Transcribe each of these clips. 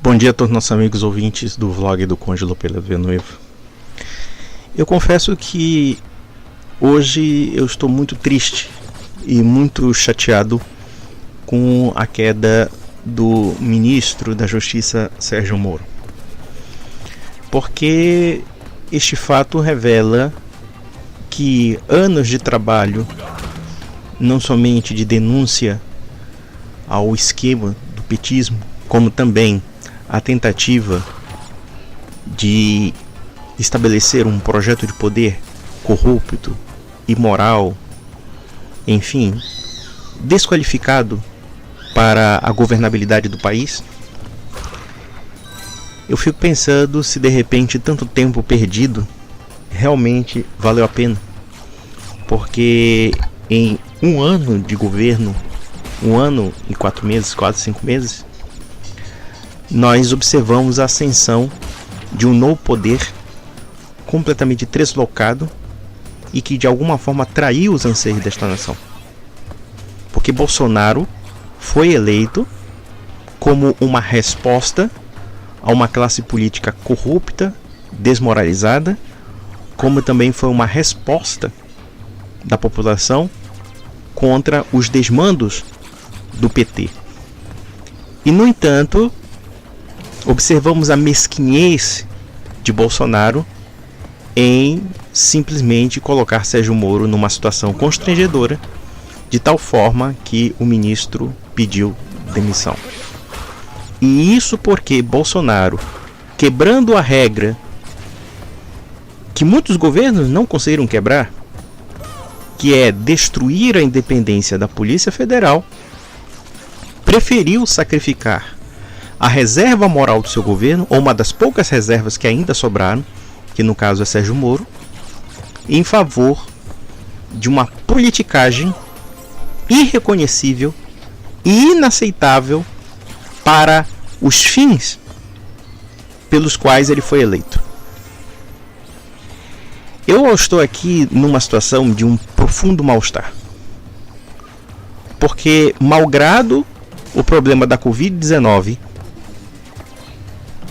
Bom dia a todos os nossos amigos ouvintes do vlog do Conde Lopes Villanueva. Eu confesso que hoje eu estou muito triste e muito chateado com a queda do ministro da Justiça, Sérgio Moro. Porque este fato revela que anos de trabalho, não somente de denúncia ao esquema do petismo, como também a tentativa de estabelecer um projeto de poder corrupto, imoral, enfim, desqualificado para a governabilidade do país. Eu fico pensando se de repente tanto tempo perdido realmente valeu a pena, porque em um ano de governo, 1 ano e 4 meses, quase 5 meses, nós observamos a ascensão de um novo poder completamente deslocado e que de alguma forma traiu os anseios desta nação. Porque Bolsonaro foi eleito como uma resposta a uma classe política corrupta, desmoralizada, como também foi uma resposta da população contra os desmandos do PT. E, no entanto, observamos a mesquinhez de Bolsonaro em simplesmente colocar Sérgio Moro numa situação constrangedora, de tal forma que o ministro pediu demissão. E isso porque Bolsonaro, quebrando a regra que muitos governos não conseguiram quebrar, que é destruir a independência da Polícia Federal, preferiu sacrificar a reserva moral do seu governo, ou uma das poucas reservas que ainda sobraram, que no caso é Sérgio Moro, em favor de uma politicagem irreconhecível e inaceitável para os fins pelos quais ele foi eleito. Eu estou aqui numa situação de um profundo mal-estar, porque malgrado o problema da Covid-19,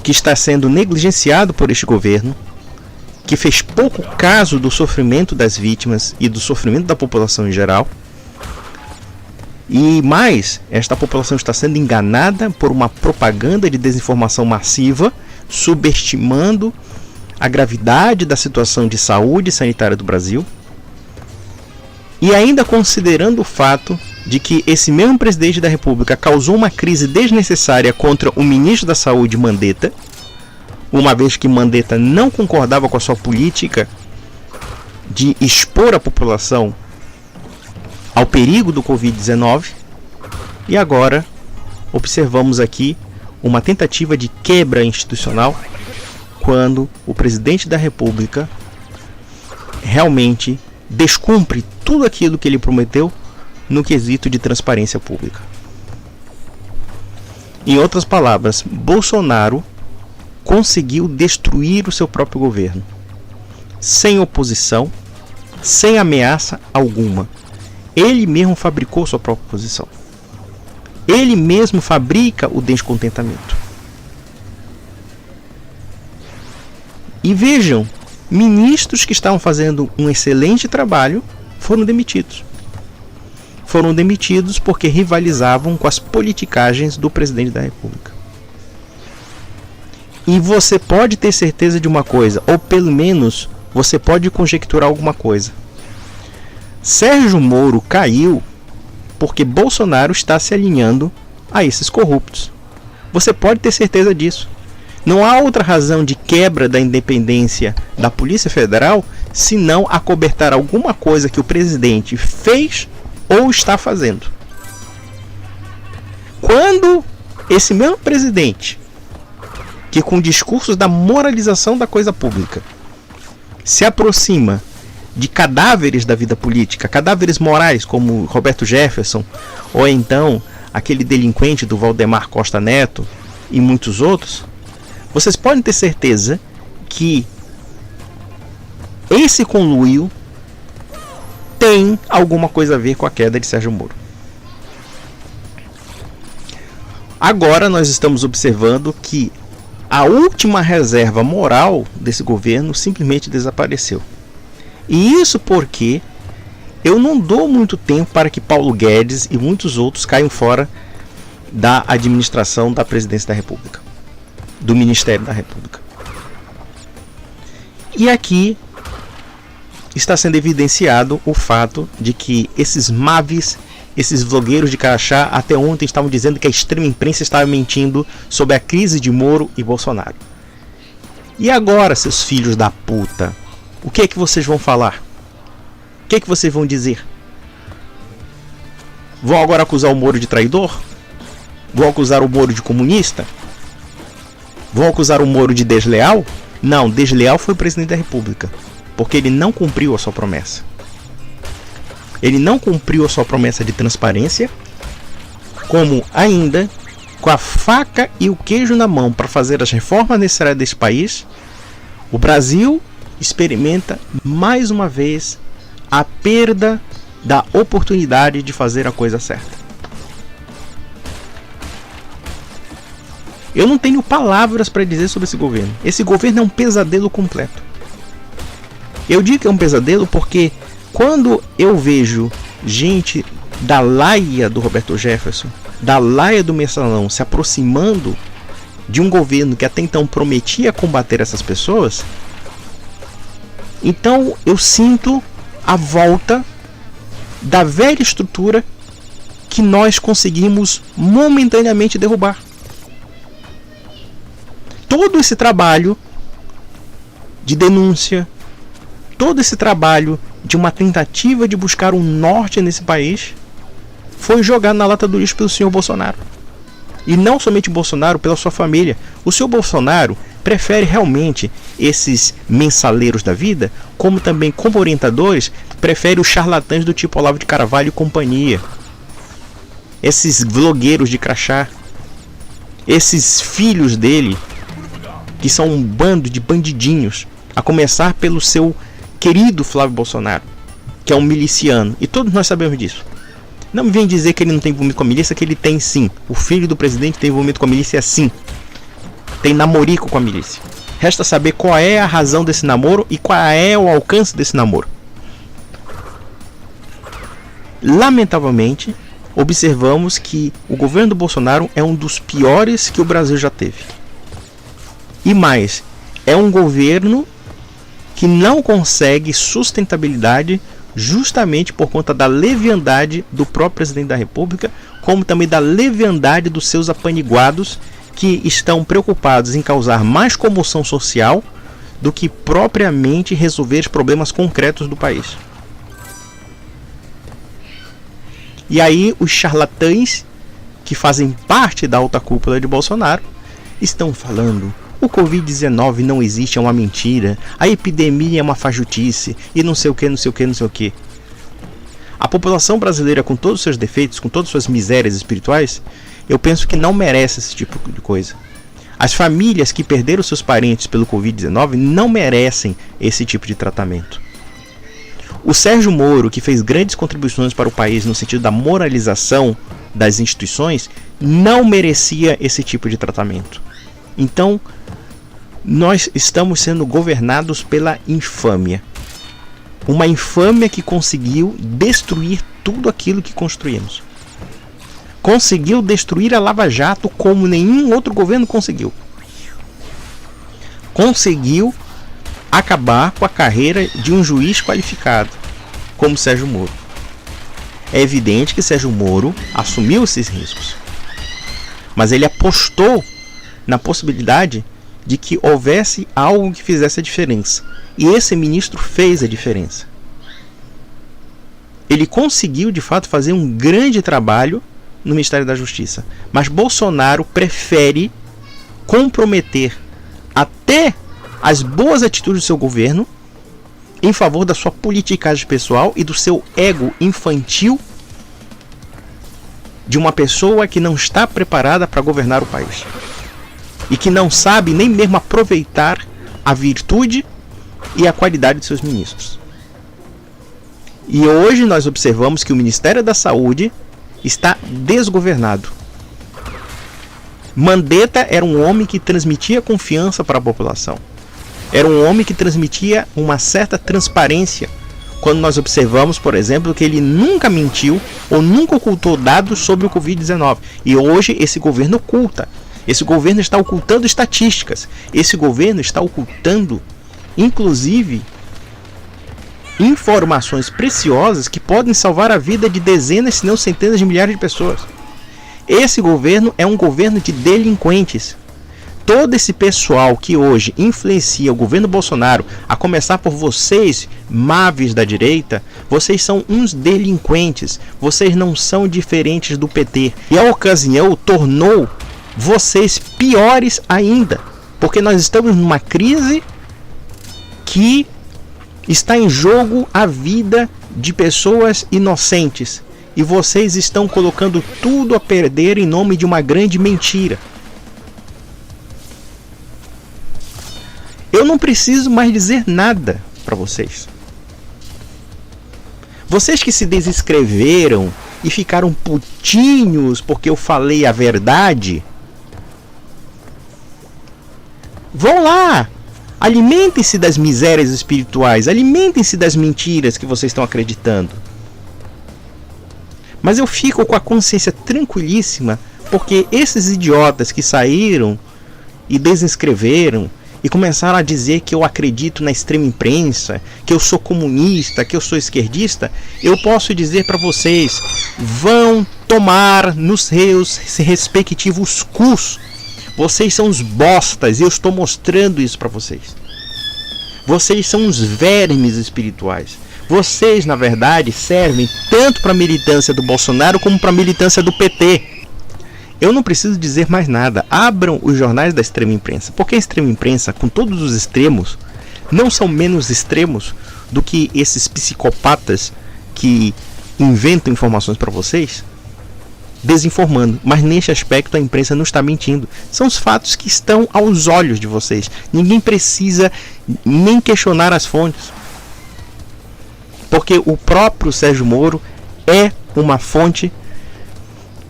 que está sendo negligenciado por este governo, que fez pouco caso do sofrimento das vítimas e do sofrimento da população em geral, e mais, esta população está sendo enganada por uma propaganda de desinformação massiva, subestimando a gravidade da situação de saúde sanitária do Brasil, e ainda considerando o fato de que esse mesmo presidente da República causou uma crise desnecessária contra o ministro da Saúde, Mandetta, uma vez que Mandetta não concordava com a sua política de expor a população ao perigo do Covid-19, e agora observamos aqui uma tentativa de quebra institucional quando o presidente da República realmente descumpre tudo aquilo que ele prometeu no quesito de transparência pública. Em outras palavras, Bolsonaro conseguiu destruir o seu próprio governo, sem oposição, sem ameaça alguma. Ele mesmo fabricou sua própria oposição. Ele mesmo fabrica o descontentamento. E vejam, ministros que estavam fazendo um excelente trabalho foram demitidos. Foram demitidos porque rivalizavam com as politicagens do presidente da República. E você pode ter certeza de uma coisa, ou pelo menos você pode conjecturar alguma coisa. Sérgio Moro caiu porque Bolsonaro está se alinhando a esses corruptos. Você pode ter certeza disso. Não há outra razão de quebra da independência da Polícia Federal senão acobertar alguma coisa que o presidente fez ou está fazendo. Quando esse mesmo presidente, que com discursos da moralização da coisa pública, se aproxima de cadáveres da vida política, cadáveres morais como Roberto Jefferson, ou então aquele delinquente do Valdemar Costa Neto e muitos outros, vocês podem ter certeza que esse conluio tem alguma coisa a ver com a queda de Sérgio Moro. Agora nós estamos observando que a última reserva moral desse governo simplesmente desapareceu. E isso porque eu não dou muito tempo para que Paulo Guedes e muitos outros caiam fora da administração da presidência da República, do Ministério da República. E aqui está sendo evidenciado o fato de que esses mavis, esses vlogueiros de crachá, até ontem estavam dizendo que a extrema imprensa estava mentindo sobre a crise de Moro e Bolsonaro. E agora, seus filhos da puta, o que é que vocês vão falar? O que é que vocês vão dizer? Vão agora acusar o Moro de traidor? Vão acusar o Moro de comunista? Vão acusar o Moro de desleal? Não, desleal foi o presidente da República, porque ele não cumpriu a sua promessa. Ele não cumpriu a sua promessa de transparência, como ainda, com a faca e o queijo na mão para fazer as reformas necessárias desse país, o Brasil experimenta mais uma vez a perda da oportunidade de fazer a coisa certa. Eu não tenho palavras para dizer sobre esse governo. Esse governo é um pesadelo completo. Eu digo que é um pesadelo porque quando eu vejo gente da laia do Roberto Jefferson, da laia do Mensalão, se aproximando de um governo que até então prometia combater essas pessoas, então eu sinto a volta da velha estrutura que nós conseguimos momentaneamente derrubar. Todo esse trabalho de denúncia, todo esse trabalho de uma tentativa de buscar um norte nesse país foi jogado na lata do lixo pelo senhor Bolsonaro. E não somente o Bolsonaro, pela sua família. O senhor Bolsonaro prefere realmente esses mensaleiros da vida, como também como orientadores, prefere os charlatães do tipo Olavo de Carvalho e companhia. Esses vlogueiros de crachá, esses filhos dele, que são um bando de bandidinhos, a começar pelo seu querido Flávio Bolsonaro, que é um miliciano, e todos nós sabemos disso. Não me vem dizer que ele não tem envolvimento com a milícia, que ele tem sim. O filho do presidente tem envolvimento com a milícia sim. Tem namorico com a milícia. Resta saber qual é a razão desse namoro e qual é o alcance desse namoro. Lamentavelmente, observamos que o governo do Bolsonaro é um dos piores que o Brasil já teve. E mais, é um governo que não consegue sustentabilidade justamente por conta da leviandade do próprio presidente da República, como também da leviandade dos seus apaniguados, que estão preocupados em causar mais comoção social do que propriamente resolver os problemas concretos do país. E aí os charlatães que fazem parte da alta cúpula de Bolsonaro estão falando: o Covid-19 não existe, é uma mentira, a epidemia é uma fajutice, e não sei o que, não sei o que, não sei o que. A população brasileira, com todos os seus defeitos, com todas as suas misérias espirituais, eu penso que não merece esse tipo de coisa. As famílias que perderam seus parentes pelo Covid-19 não merecem esse tipo de tratamento. O Sérgio Moro, que fez grandes contribuições para o país no sentido da moralização das instituições, não merecia esse tipo de tratamento. Então, nós estamos sendo governados pela infâmia. Uma infâmia que conseguiu destruir tudo aquilo que construímos. Conseguiu destruir a Lava Jato como nenhum outro governo conseguiu. Conseguiu acabar com a carreira de um juiz qualificado, como Sérgio Moro. É evidente que Sérgio Moro assumiu esses riscos, mas ele apostou na possibilidade de que houvesse algo que fizesse a diferença. E esse ministro fez a diferença. Ele conseguiu, de fato, fazer um grande trabalho no Ministério da Justiça. Mas Bolsonaro prefere comprometer até as boas atitudes do seu governo em favor da sua politicagem pessoal e do seu ego infantil de uma pessoa que não está preparada para governar o país. E que não sabe nem mesmo aproveitar a virtude e a qualidade de seus ministros. E hoje nós observamos que o Ministério da Saúde está desgovernado. Mandetta era um homem que transmitia confiança para a população. Era um homem que transmitia uma certa transparência. Quando nós observamos, por exemplo, que ele nunca mentiu ou nunca ocultou dados sobre o Covid-19. E hoje esse governo oculta. Esse governo está ocultando estatísticas. Esse governo está ocultando, inclusive, informações preciosas que podem salvar a vida de dezenas, se não centenas de milhares de pessoas. Esse governo é um governo de delinquentes. Todo esse pessoal que hoje influencia o governo Bolsonaro, a começar por vocês, maves da direita, vocês são uns delinquentes. Vocês não são diferentes do PT. E a ocasião tornou vocês piores ainda. Porque nós estamos numa crise que está em jogo a vida de pessoas inocentes. E vocês estão colocando tudo a perder em nome de uma grande mentira. Eu não preciso mais dizer nada para vocês. Vocês que se desinscreveram e ficaram putinhos porque eu falei a verdade, vão lá, alimentem-se das misérias espirituais, alimentem-se das mentiras que vocês estão acreditando. Mas eu fico com a consciência tranquilíssima porque esses idiotas que saíram e desinscreveram e começaram a dizer que eu acredito na extrema imprensa, que eu sou comunista, que eu sou esquerdista, eu posso dizer para vocês, vão tomar nos seus respectivos cus. Vocês são os bostas e eu estou mostrando isso para vocês. Vocês são os vermes espirituais. Vocês, na verdade, servem tanto para a militância do Bolsonaro como para a militância do PT. Eu não preciso dizer mais nada. Abram os jornais da extrema imprensa. Porque a extrema imprensa, com todos os extremos, não são menos extremos do que esses psicopatas que inventam informações para vocês, desinformando. Mas neste aspecto a imprensa não está mentindo. São os fatos que estão aos olhos de vocês. Ninguém precisa nem questionar as fontes. Porque o próprio Sérgio Moro é uma fonte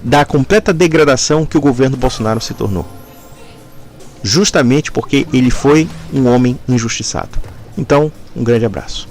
da completa degradação que o governo Bolsonaro se tornou. Justamente porque ele foi um homem injustiçado. Então, um grande abraço.